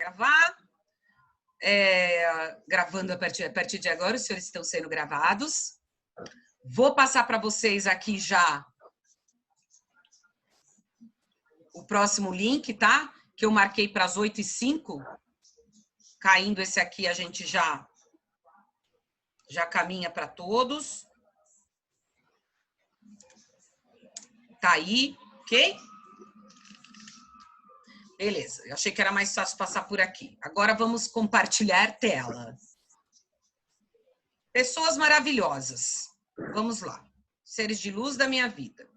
gravar. Gravando a partir de agora, os senhores estão sendo gravados. Vou passar para vocês aqui já o próximo link, tá? Que eu marquei para as 8h05. Caindo esse aqui, a gente já caminha para todos. Tá aí, ok? Beleza, eu achei que era mais fácil passar por aqui. Agora vamos compartilhar tela. Pessoas maravilhosas. Vamos lá. Seres de luz da minha vida.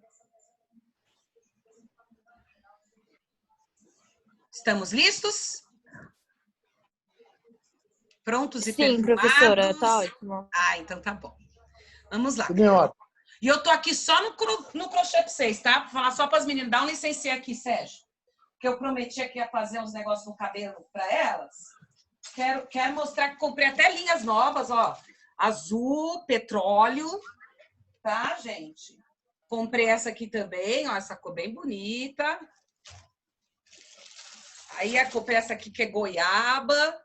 Estamos listos? Prontos e Sim, perfumados? professora, tá ótimo. Ah, então tá bom. Vamos lá. Senhora. E eu tô aqui só no crochê para vocês, tá? Vou falar só para as meninas. Dá um licencinha aqui, Sérgio. Que eu prometi que ia fazer uns negócios no cabelo para elas. Quero mostrar que comprei até linhas novas, ó. Azul, petróleo, tá, gente? Comprei essa aqui também, ó. Essa cor bem bonita. Aí comprei essa aqui que é goiaba.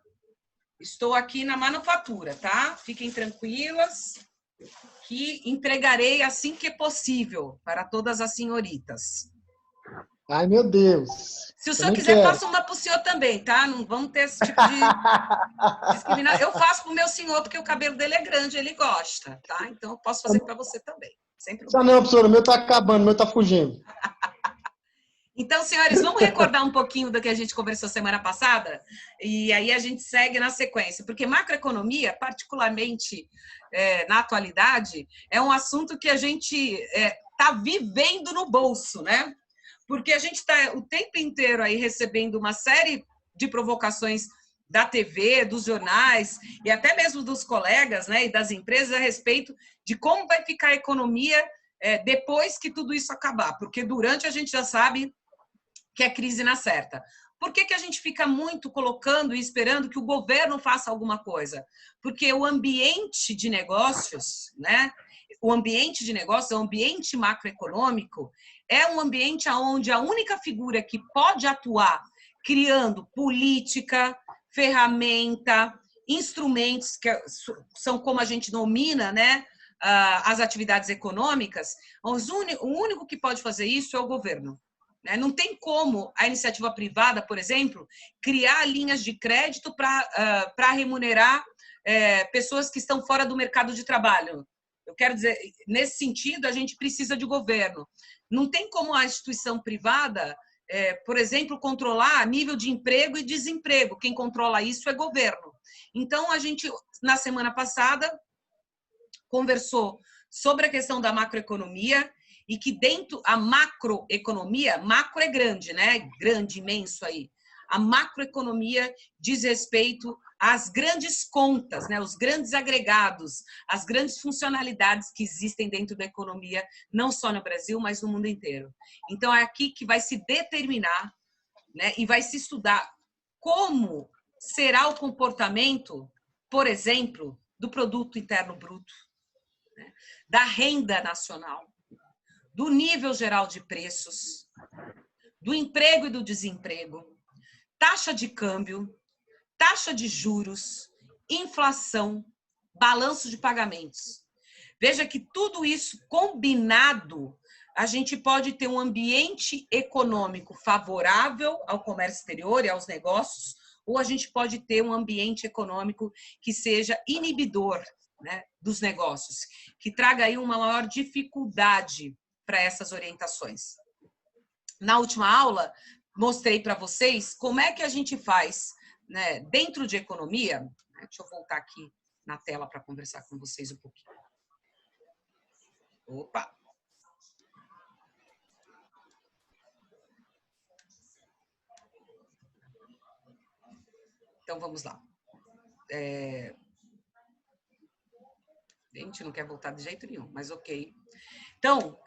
Estou aqui na manufatura, tá? Fiquem tranquilas que entregarei assim que possível para todas as senhoritas. Ai, meu Deus. Se o senhor quiser, faça uma para o senhor também, tá? Não vamos ter esse tipo de discriminação. Eu faço para o meu senhor, porque o cabelo dele é grande, ele gosta, tá? Então, eu posso fazer para você também. Sem problema. Não, professora, o meu tá acabando, o meu tá fugindo. Então, senhores, vamos recordar um pouquinho do que a gente conversou semana passada? E aí a gente segue na sequência. Porque macroeconomia, particularmente na atualidade, é um assunto que a gente tá vivendo no bolso, né? Porque a gente está o tempo inteiro aí recebendo uma série de provocações da TV, dos jornais e até mesmo dos colegas, né, e das empresas a respeito de como vai ficar a economia depois que tudo isso acabar. Porque durante a gente já sabe que é crise na certa. Por que a gente fica muito colocando e esperando que o governo faça alguma coisa? Porque o ambiente de negócios, né? O ambiente de negócios, o ambiente macroeconômico, é um ambiente onde a única figura que pode atuar criando política, ferramenta, instrumentos, que são como a gente nomina, né? As atividades econômicas, o único que pode fazer isso é o governo. Não tem como a iniciativa privada, por exemplo, criar linhas de crédito para remunerar pessoas que estão fora do mercado de trabalho. Eu quero dizer, nesse sentido, a gente precisa de governo. Não tem como a instituição privada, por exemplo, controlar nível de emprego e desemprego. Quem controla isso é governo. Então, a gente, na semana passada, conversou sobre a questão da macroeconomia, e que dentro a macroeconomia, macro é grande, né? Grande, imenso aí. A macroeconomia diz respeito às grandes contas, né? Os grandes agregados, as grandes funcionalidades que existem dentro da economia, não só no Brasil, mas no mundo inteiro. Então, é aqui que vai se determinar, né? E vai se estudar como será o comportamento, por exemplo, do produto interno bruto, né? Da renda nacional, do nível geral de preços, do emprego e do desemprego, taxa de câmbio, taxa de juros, inflação, balanço de pagamentos. Veja que tudo isso combinado, a gente pode ter um ambiente econômico favorável ao comércio exterior e aos negócios, ou a gente pode ter um ambiente econômico que seja inibidor, né, dos negócios, que traga aí uma maior dificuldade para essas orientações. Na última aula, mostrei para vocês como é que a gente faz, né, dentro de economia. Deixa eu voltar aqui na tela para conversar com vocês um pouquinho. Opa! Então, vamos lá. A gente não quer voltar de jeito nenhum, mas ok. Então,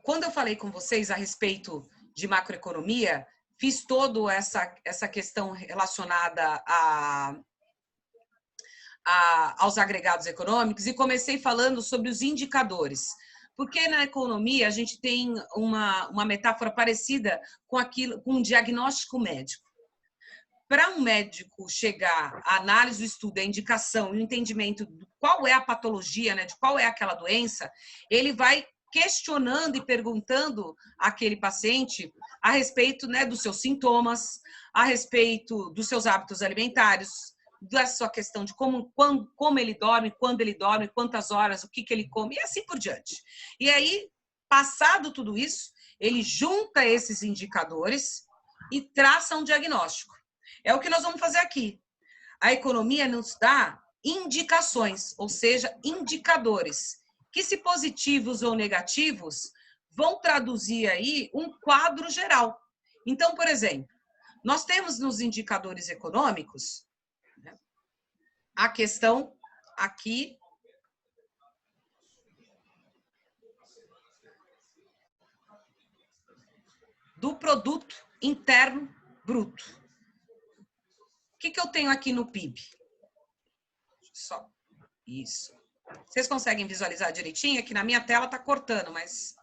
quando eu falei com vocês a respeito de macroeconomia, fiz toda essa questão relacionada aos agregados econômicos e comecei falando sobre os indicadores. Porque na economia a gente tem uma metáfora parecida com um diagnóstico médico. para um médico chegar à análise do estudo, a indicação e o entendimento de qual é a patologia, né, de qual é aquela doença, ele vai questionando e perguntando àquele paciente a respeito, né, dos seus sintomas, a respeito dos seus hábitos alimentares, da sua questão de como ele dorme, quando ele dorme, quantas horas, o que ele come, e assim por diante. E aí, passado tudo isso, ele junta esses indicadores e traça um diagnóstico. É o que nós vamos fazer aqui. A economia nos dá indicações, ou seja, indicadores, que se positivos ou negativos, vão traduzir aí um quadro geral. Então, por exemplo, nós temos nos indicadores econômicos, né, a questão aqui do produto interno bruto. O que eu tenho aqui no PIB? Só isso. Vocês conseguem visualizar direitinho? Aqui na minha tela está cortando, mas...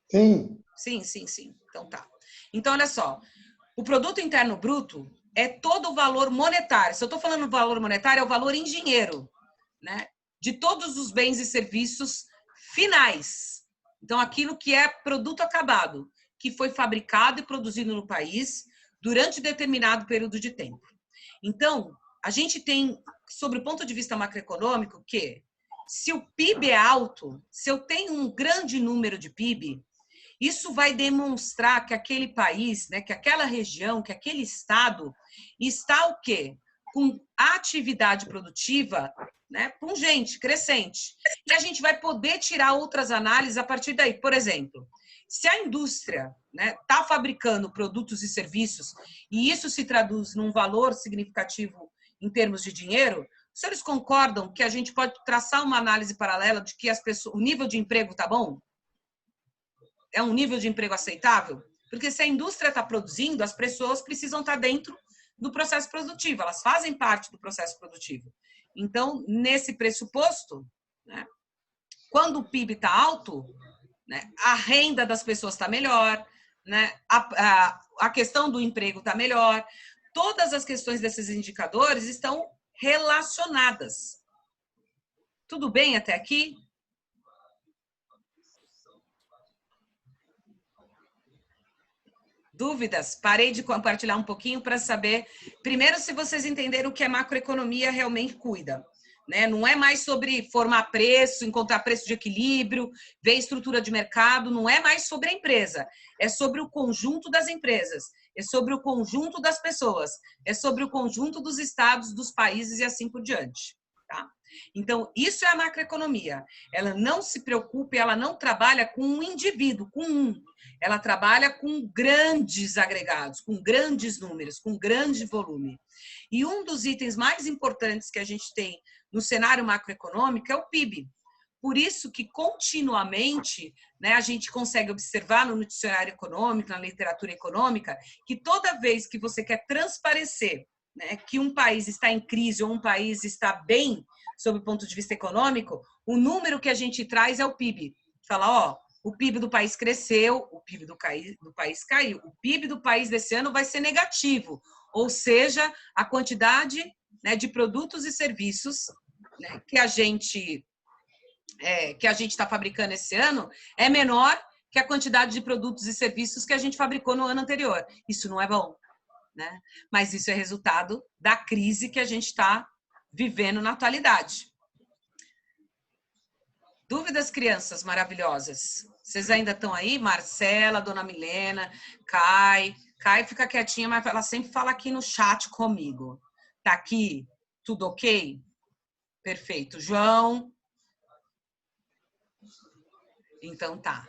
Sim. Sim. Então tá. Então, olha só. O produto interno bruto é todo o valor monetário. Se eu estou falando valor monetário, é o valor em dinheiro, né, de todos os bens e serviços finais. Então, aquilo que é produto acabado, que foi fabricado e produzido no país durante determinado período de tempo. Então, a gente tem, sobre o ponto de vista macroeconômico, que se o PIB é alto, se eu tenho um grande número de PIB, isso vai demonstrar que aquele país, né, que aquela região, que aquele estado está o quê? Com atividade produtiva, né, pungente, crescente. E a gente vai poder tirar outras análises a partir daí. Por exemplo, se a indústria, né, está fabricando produtos e serviços e isso se traduz num valor significativo em termos de dinheiro, os senhores concordam que a gente pode traçar uma análise paralela de que as pessoas, o nível de emprego está bom? É um nível de emprego aceitável? Porque se a indústria está produzindo, as pessoas precisam estar dentro do processo produtivo, elas fazem parte do processo produtivo. Então, nesse pressuposto, né, quando o PIB está alto, né, a renda das pessoas está melhor, né, a questão do emprego está melhor, todas as questões desses indicadores estão relacionadas. Tudo bem até aqui? Dúvidas? Parei de compartilhar um pouquinho para saber, primeiro, se vocês entenderam o que a macroeconomia realmente cuida. Né? Não é mais sobre formar preço, encontrar preço de equilíbrio, ver estrutura de mercado, não é mais sobre a empresa, é sobre o conjunto das empresas, é sobre o conjunto das pessoas, é sobre o conjunto dos estados, dos países e assim por diante. Tá? Então, isso é a macroeconomia. Ela não se preocupa, ela não trabalha com um indivíduo, com um. Ela trabalha com grandes agregados, com grandes números, com grande volume. E um dos itens mais importantes que a gente tem no cenário macroeconômico é o PIB. Por isso que continuamente, né, a gente consegue observar no dicionário econômico, na literatura econômica, que toda vez que você quer transparecer, né, que um país está em crise ou um país está bem sob o ponto de vista econômico, o número que a gente traz é o PIB. Fala, ó, o PIB do país cresceu, o PIB do país caiu. O PIB do país desse ano vai ser negativo, ou seja, a quantidade, né, de produtos e serviços, né, que a gente está fabricando esse ano é menor que a quantidade de produtos e serviços que a gente fabricou no ano anterior. Isso não é bom, né? Mas isso é resultado da crise que a gente está vivendo na atualidade. Dúvidas, crianças maravilhosas? Vocês ainda estão aí? Marcela, Dona Milena, Kai fica quietinha, mas ela sempre fala aqui no chat comigo. Tá aqui? Tudo ok? Perfeito. João? Então tá.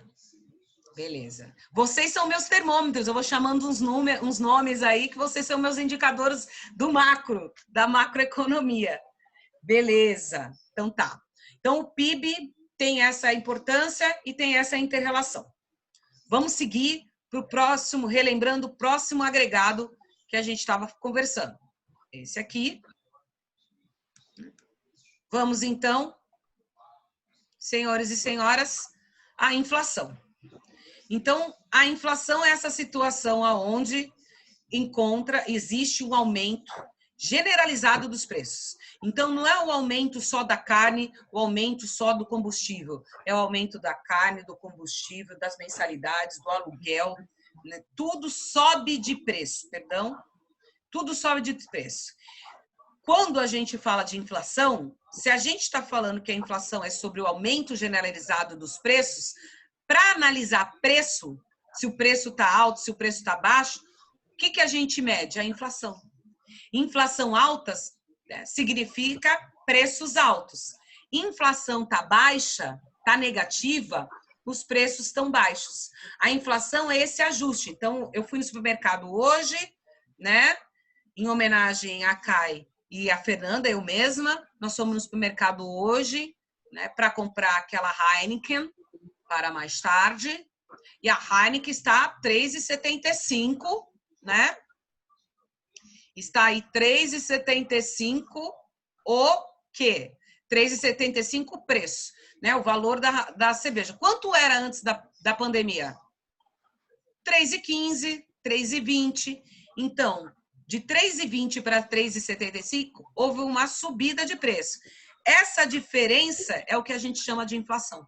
Beleza. Vocês são meus termômetros, eu vou chamando uns nomes aí, que vocês são meus indicadores do macro, da macroeconomia. Beleza. Então tá. Então o PIB tem essa importância e tem essa inter-relação. Vamos seguir para o próximo, relembrando o próximo agregado que a gente estava conversando. Esse aqui. Vamos então, senhores e senhoras, à inflação. Então, a inflação é essa situação aonde existe um aumento generalizado dos preços. Então, não é o aumento só da carne, o aumento só do combustível. É o aumento da carne, do combustível, das mensalidades, do aluguel, né? Tudo sobe de preço, perdão? Tudo sobe de preço. Quando a gente fala de inflação, se a gente está falando que a inflação é sobre o aumento generalizado dos preços, para analisar preço, se o preço está alto, se o preço está baixo, o que a gente mede? A inflação. Inflação alta significa preços altos. Inflação está baixa, está negativa, os preços estão baixos. A inflação é esse ajuste. Então, eu fui no supermercado hoje, né, em homenagem a Kai e a Fernanda, eu mesma, nós fomos no supermercado hoje, né, para comprar aquela Heineken para mais tarde, e a Heineken está R$ 3,75, né? Está aí R$ 3,75 o quê? R$ 3,75 o preço, né? O valor da cerveja. Quanto era antes da pandemia? R$ 3,15, R$ 3,20. Então, de R$ 3,20 para R$ 3,75, houve uma subida de preço. Essa diferença é o que a gente chama de inflação,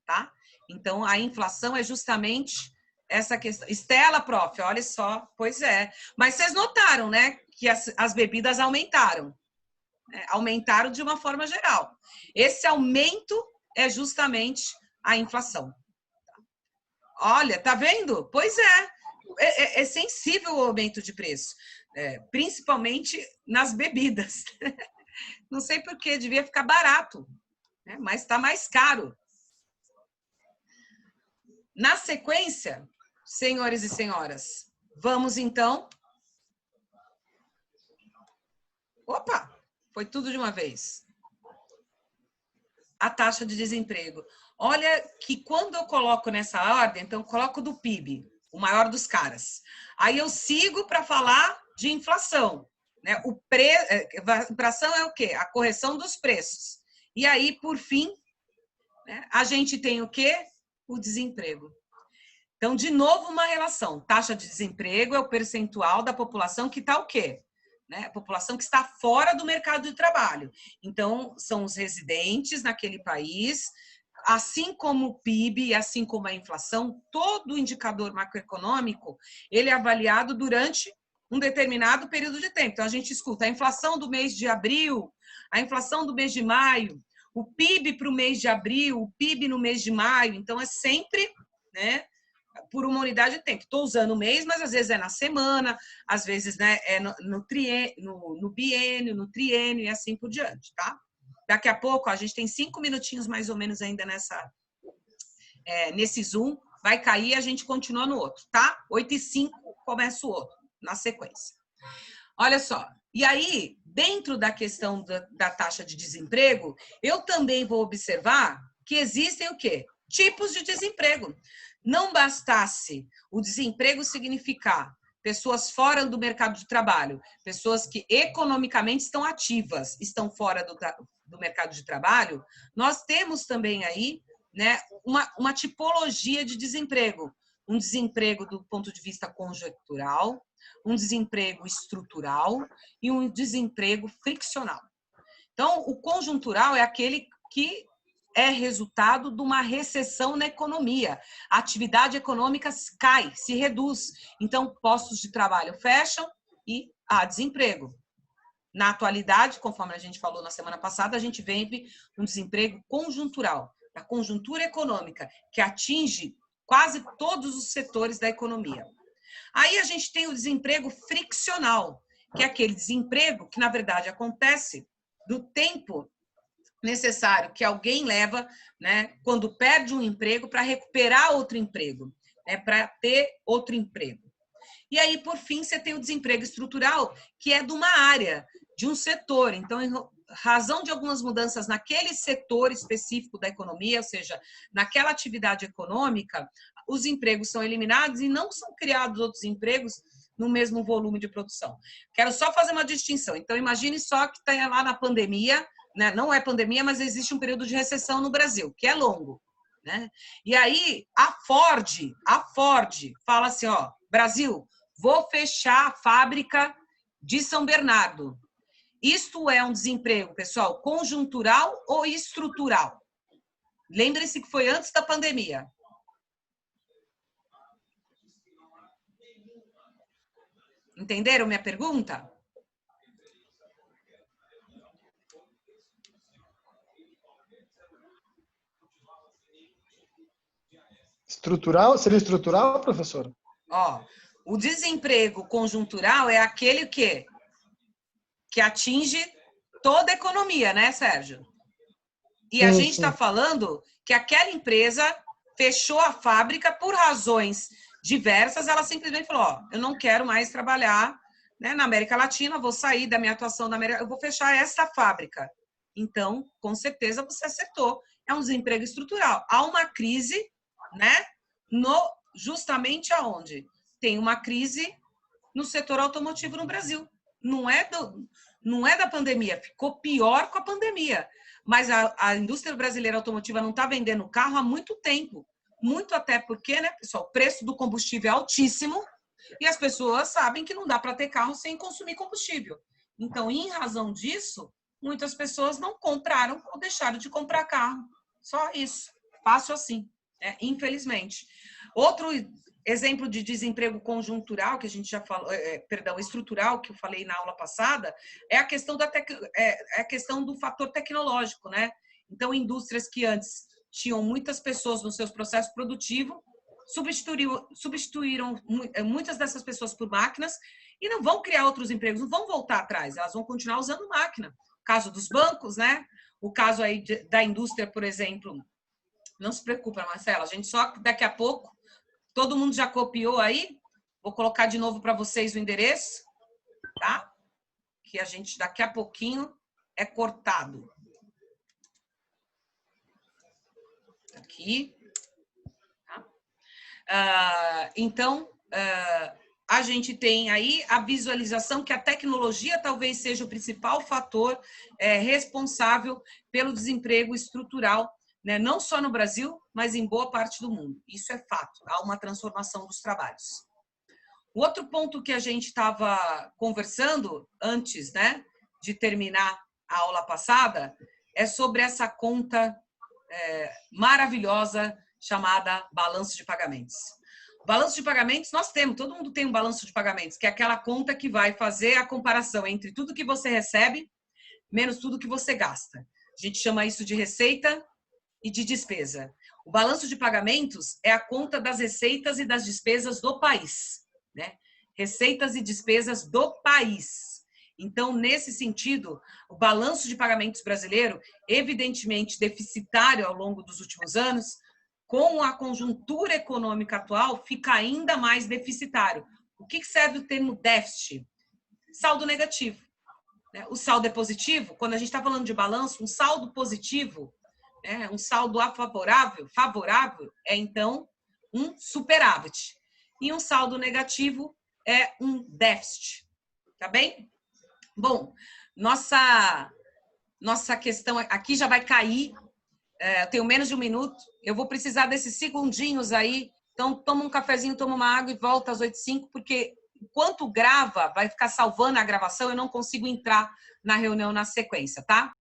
tá? Então, a inflação é justamente essa questão. Estela, prof, olha só, pois é. Mas vocês notaram, né, que as bebidas aumentaram. Né? Aumentaram de uma forma geral. Esse aumento é justamente a inflação. Olha, tá vendo? Pois é sensível o aumento de preço, principalmente nas bebidas. Não sei por que, devia ficar barato, né? Mas está mais caro. Na sequência, senhores e senhoras, vamos então... Opa, foi tudo de uma vez. A taxa de desemprego. Olha que quando eu coloco nessa ordem, então eu coloco do PIB, o maior dos caras. Aí eu sigo para falar de inflação. Né? Inflação é o quê? A correção dos preços. E aí, por fim, né, a gente tem o quê? O desemprego. Então, de novo, uma relação. Taxa de desemprego é o percentual da população que está o quê? Né? A população que está fora do mercado de trabalho. Então, são os residentes naquele país, assim como o PIB, assim como a inflação, todo indicador macroeconômico, ele é avaliado durante um determinado período de tempo. Então, a gente escuta a inflação do mês de abril, a inflação do mês de maio, o PIB para o mês de abril, o PIB no mês de maio. Então, é sempre, né, por uma unidade de tempo. Estou usando o mês, mas às vezes é na semana, às vezes, né, é no biênio, no triênio e assim por diante, tá? Daqui a pouco, a gente tem 5 minutinhos mais ou menos ainda nesse Zoom, vai cair e a gente continua no outro, tá? 8h05 começa o outro, na sequência. Olha só, e aí, dentro da questão da taxa de desemprego, eu também vou observar que existem o quê? Tipos de desemprego. Não bastasse o desemprego significar pessoas fora do mercado de trabalho, pessoas que economicamente estão ativas, estão fora do mercado de trabalho, nós temos também aí, né, uma tipologia de desemprego. Um desemprego do ponto de vista conjuntural, um desemprego estrutural e um desemprego friccional. Então, o conjuntural é aquele que é resultado de uma recessão na economia. A atividade econômica cai, se reduz. Então, postos de trabalho fecham e há desemprego. Na atualidade, conforme a gente falou na semana passada, a gente vive um desemprego conjuntural, da conjuntura econômica, que atinge quase todos os setores da economia. Aí a gente tem o desemprego friccional, que é aquele desemprego que, na verdade, acontece do tempo necessário que alguém leva, né, quando perde um emprego, para recuperar outro emprego, né, para ter outro emprego. E aí, por fim, você tem o desemprego estrutural, que é de uma área, de um setor. Então, em razão de algumas mudanças naquele setor específico da economia, ou seja, naquela atividade econômica, os empregos são eliminados e não são criados outros empregos no mesmo volume de produção. Quero só fazer uma distinção. Então, imagine só que está lá na pandemia, né? Não é pandemia, mas existe um período de recessão no Brasil, que é longo. Né? E aí, a Ford fala assim, ó, Brasil, vou fechar a fábrica de São Bernardo. Isto é um desemprego, pessoal, conjuntural ou estrutural? Lembre-se que foi antes da pandemia. Entenderam minha pergunta? Estrutural? Seria estrutural, professor? Ó, o desemprego conjuntural é aquele que atinge toda a economia, né, Sérgio? E a gente está falando que aquela empresa fechou a fábrica por razões diversas. Ela simplesmente falou: ó, eu não quero mais trabalhar, né, na América Latina, vou sair da minha atuação na América, eu vou fechar essa fábrica. Então, com certeza você acertou. É um desemprego estrutural. Há uma crise, né? Justamente aonde? Tem uma crise no setor automotivo no Brasil. Não é da pandemia, ficou pior com a pandemia. Mas a indústria brasileira automotiva não está vendendo carro há muito tempo. Muito até porque, né, pessoal, o preço do combustível é altíssimo e as pessoas sabem que não dá para ter carro sem consumir combustível. Então, em razão disso, muitas pessoas não compraram ou deixaram de comprar carro. Só isso. Fácil assim, né? Infelizmente. Outro exemplo de desemprego conjuntural, que a gente já falou, estrutural, que eu falei na aula passada, é a questão, a questão do fator tecnológico, né? Então, indústrias que antes tinham muitas pessoas nos seus processos produtivos, substituíram muitas dessas pessoas por máquinas e não vão criar outros empregos, não vão voltar atrás, elas vão continuar usando máquina. O caso dos bancos, né? O caso aí da indústria, por exemplo. Não se preocupa, Marcela, a gente só daqui a pouco, todo mundo já copiou aí? Vou colocar de novo para vocês o endereço, tá? Que a gente daqui a pouquinho é cortado. Aqui. Tá? Então, a gente tem aí a visualização que a tecnologia talvez seja o principal fator responsável pelo desemprego estrutural, né? Não só no Brasil, mas em boa parte do mundo. Isso é fato, há uma transformação dos trabalhos. O outro ponto que a gente estava conversando antes, né, de terminar a aula passada, é sobre essa conta maravilhosa chamada balanço de pagamentos. O balanço de pagamentos nós temos, todo mundo tem um balanço de pagamentos, que é aquela conta que vai fazer a comparação entre tudo que você recebe menos tudo que você gasta. A gente chama isso de receita e de despesa. O balanço de pagamentos é a conta das receitas e das despesas do país, né? Receitas e despesas do país. Então, nesse sentido, o balanço de pagamentos brasileiro, evidentemente deficitário ao longo dos últimos anos, com a conjuntura econômica atual, fica ainda mais deficitário. O que serve o termo déficit? Saldo negativo. O saldo é positivo? Quando a gente está falando de balanço, um saldo positivo, um saldo favorável, é então um superávit. E um saldo negativo é um déficit. Tá bem? Bom, nossa questão aqui já vai cair. Eu tenho menos de um minuto. Eu vou precisar desses segundinhos aí. Então, toma um cafezinho, toma uma água e volta às 8h05, porque enquanto grava, vai ficar salvando a gravação, eu não consigo entrar na reunião na sequência, tá?